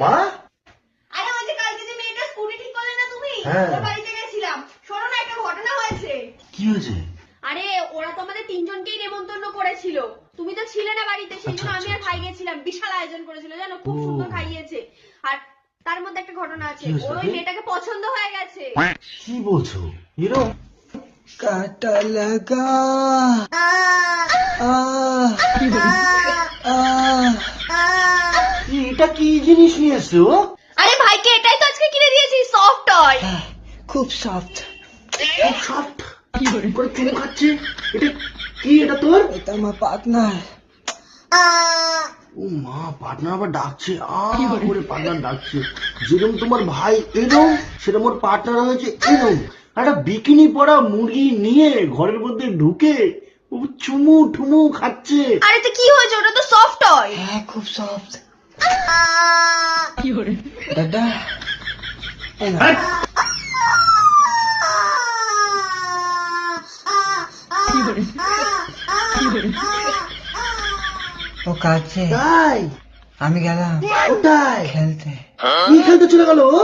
মা? আরে ওই যে কালকে যে মেয়েটা স্কুটি ঠিক করলে না তুমি, হ্যাঁ। ওর বাড়িতে গেছিলাম। শোনো না, একটা ঘটনা হয়েছে। কি হয়েছে? আরে ওরা তো আমাদের তিনজনকেই নেমন্তন্ন করেছিল, তুমি তো ছিলে না বাড়িতে, সেই জন্য আমি আর ভাই গেছিলাম। বিশাল আয়োজন করেছিল জানো, খুব সুন্দর খাইয়েছে। আর তার মধ্যে একটা ঘটনা আছে, কি হয়েছে ওর ওই নাকি? মেয়েটাকে পছন্দ হয়ে গেছে। কি বলছো? এরকম? কাটা লাগা আহ আহ এটা কি জিনিস নিয়ে এসছো? আরে ভাইকে এটাই তো আজকে কিনে দিয়েছি, সফট টয়। খুব সফট। খুব সফট। কি করে চুমু খাচ্ছে? এটা কি? এটা তোর? এটা আমার পার্টনার। ও মা, পার্টনার আবার ডাকছে। করে পার্টনার ডাকছে। যেরকম তোমার ভাই এরম, সেরকম ওর পার্টনার হয়েছে এরম। একটা বিকিনি পরা মুরগি নিয়ে ঘরের মধ্যে ঢুকে ও চুমু ঠুমু খাচ্ছে। আরে তো কি হয়েছে, ওটা তো সফট টয়। হ্যাঁ খুব সফট। দাদা এই নাও। হ্যাঁ? ও কাছে তাই? আমি গেলাম কোথায়? খেলতে। কি খেলতে চলে গেল ও?